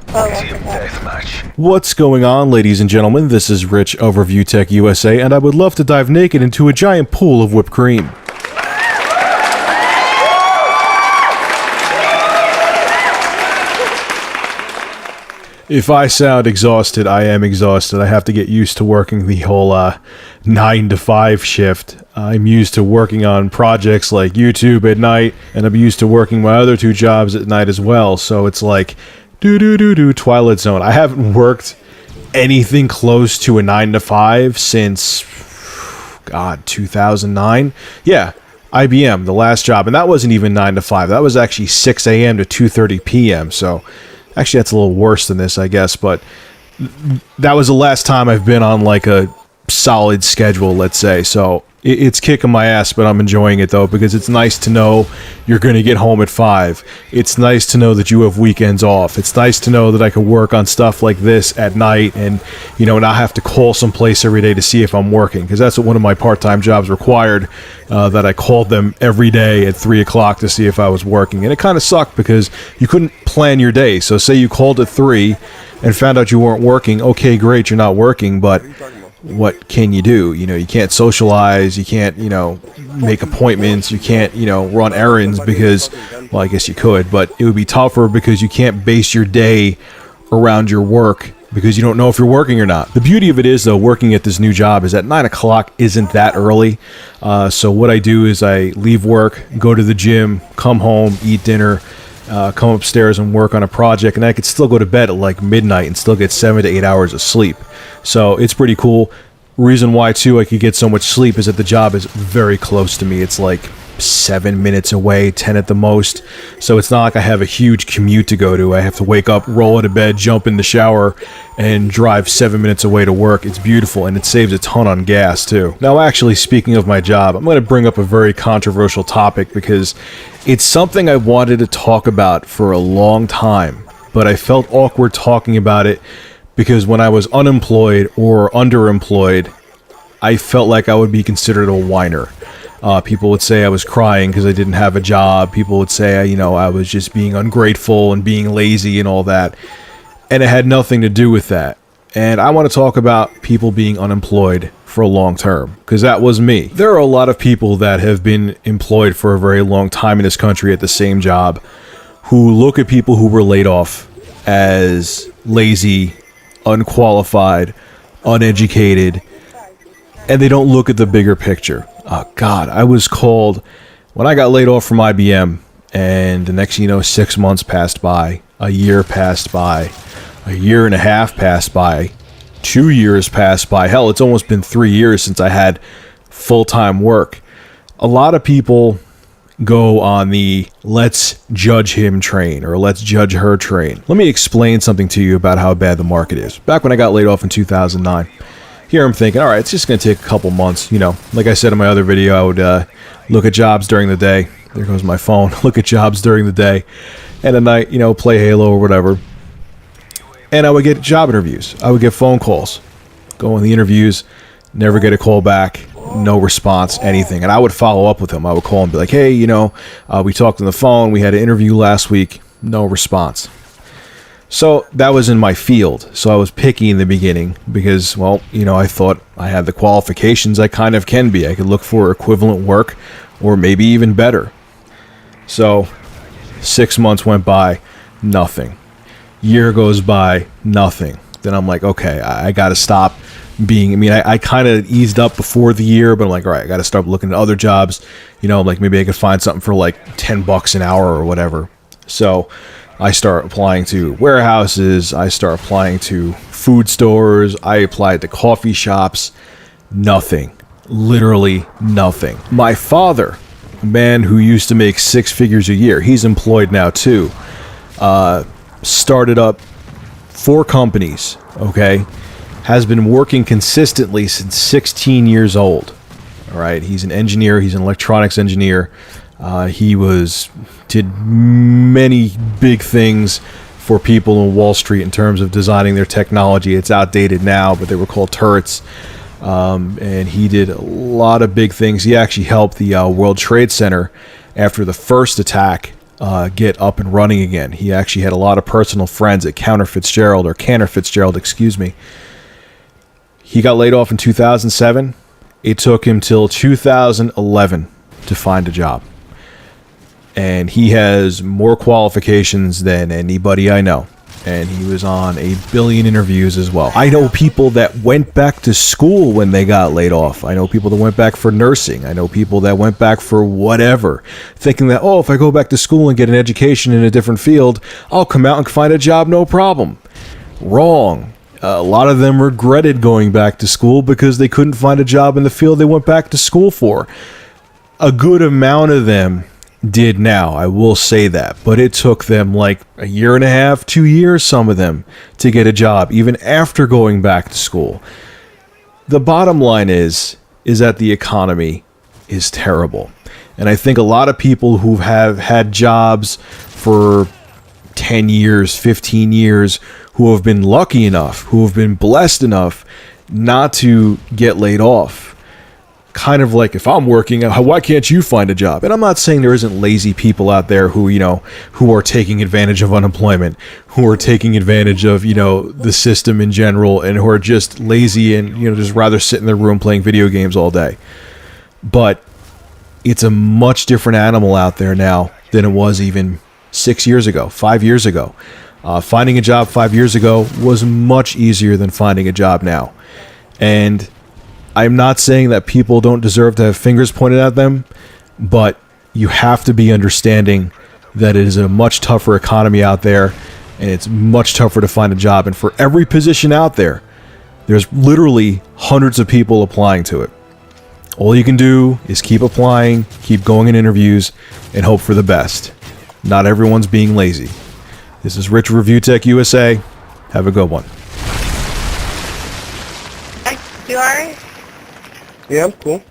Team Deathmatch. What's going on, ladies and gentlemen? This is Rich over ViewTech USA, and I would love to dive naked into a giant pool of whipped cream. If I sound exhausted, I am exhausted. I have to get used to working the whole 9 to 5 shift. I'm used to working on projects like YouTube at night, and I'm used to working my other 2 jobs at night as well. So it's like, Twilight Zone. I haven't worked anything close to a 9 to 5 since, God, 2009. Yeah, IBM, the last job. And that wasn't even 9 to 5. That was actually 6 a.m. to 2:30 p.m. So actually, that's a little worse than this, I guess, but that was the last time I've been on like a solid schedule, let's say. So it's kicking my ass, but I'm enjoying it though, because it's nice to know you're going to get home at 5. It's nice to know that you have weekends off. It's nice to know that I can work on stuff like this at night and, you know, not have to call someplace every day to see if I'm working, because that's what one of my part-time jobs required, that I called them every day at 3 o'clock to see if I was working. And it kind of sucked because you couldn't plan your day. So say you called at 3 and found out you weren't working. Okay, great, you're not working, but what can you do? You know, you can't socialize, you can't, you know, make appointments, you can't, you know, run errands because, well, I guess you could, but it would be tougher because you can't base your day around your work because you don't know if you're working or not. The beauty of it is, though, working at this new job is that 9 o'clock isn't that early. So what I do is I leave work, go to the gym, come home, eat dinner, come upstairs and work on a project, and I could still go to bed at like midnight and still get 7 to 8 hours of sleep. So it's pretty cool. Reason why too I could get so much sleep is that the job is very close to me. It's like 7 minutes away, 10 at the most. So it's not like I have a huge commute to go to. I have to wake up, roll out of bed, jump in the shower, and drive 7 minutes away to work. It's beautiful, and it saves a ton on gas too. Now, actually, speaking of my job, I'm going to bring up a very controversial topic because it's something I wanted to talk about for a long time, but I felt awkward talking about it because when I was unemployed or underemployed, I felt like I would be considered a whiner. People would say I was crying because I didn't have a job. People would say, you know, I was just being ungrateful and being lazy and all that. And it had nothing to do with that. And I want to talk about people being unemployed for a long term, because that was me. There are a lot of people that have been employed for a very long time in this country at the same job who look at people who were laid off as lazy, unqualified, uneducated, and they don't look at the bigger picture. Oh God, I was called when I got laid off from IBM, and the next, you know, 6 months passed by, a year passed by, a year and a half passed by, 2 years passed by. Hell, it's almost been 3 years since I had full-time work. A lot of people go on the let's judge him train or let's judge her train. Let me explain something to you about how bad the market is. Back when I got laid off in 2009, here I'm thinking, all right, it's just going to take a couple months. You know, like I said in my other video, I would look at jobs during the day. There goes my phone. Look at jobs during the day. And at night, you know, play Halo or whatever. And I would get job interviews. I would get phone calls. Go on the interviews, never get a call back. No response, anything. And I would follow up with them. I would call and be like, hey, you know, we talked on the phone. We had an interview last week. No response. So that was in my field. So I was picky in the beginning because, well, you know, I thought I had the qualifications I kind of can be. I could look for equivalent work or maybe even better. So 6 months went by, nothing. Year goes by, nothing. Then I'm like, okay, I got to stop being, I mean, I kind of eased up before the year, but I'm like, all right, I got to start looking at other jobs, you know, like maybe I could find something for like $10 an hour or whatever. So I start applying to warehouses, I start applying to food stores, I applied to coffee shops, nothing, literally nothing. My father, a man who used to make 6 figures a year, he's employed now too, started up 4 companies, okay? Has been working consistently since 16 years old. All right, he's an engineer. He's an electronics engineer. He did many big things for people in Wall Street in terms of designing their technology. It's outdated now, but they were called turrets. And he did a lot of big things. He actually helped the World Trade Center after the first attack get up and running again. He actually had a lot of personal friends at Cantor Fitzgerald, excuse me. He got laid off in 2007. It took him till 2011 to find a job. And he has more qualifications than anybody I know. And he was on a billion interviews as well. I know people that went back to school when they got laid off. I know people that went back for nursing. I know people that went back for whatever, thinking that, oh, if I go back to school and get an education in a different field, I'll come out and find a job, no problem. Wrong. A lot of them regretted going back to school because they couldn't find a job in the field they went back to school for. A good amount of them did now, I will say that, but it took them like a year and a half, 2 years, some of them, to get a job, even after going back to school. The bottom line is that the economy is terrible. And I think a lot of people who have had jobs for 10 years, 15 years, who have been lucky enough, who have been blessed enough not to get laid off, kind of like, if I'm working, why can't you find a job? And I'm not saying there isn't lazy people out there who, who are taking advantage of unemployment, who are taking advantage of, the system in general, and who are just lazy and, just rather sit in their room playing video games all day. But it's a much different animal out there now than it was even 6 years ago, 5 years ago. Finding a job 5 years ago was much easier than finding a job now. And I'm not saying that people don't deserve to have fingers pointed at them, but you have to be understanding that it is a much tougher economy out there, and it's much tougher to find a job. And for every position out there, there's literally hundreds of people applying to it. All you can do is keep applying, keep going in interviews, and hope for the best. Not everyone's being lazy. This is Rich, Review Tech USA. Have a good one. You alright? Yeah, I'm cool.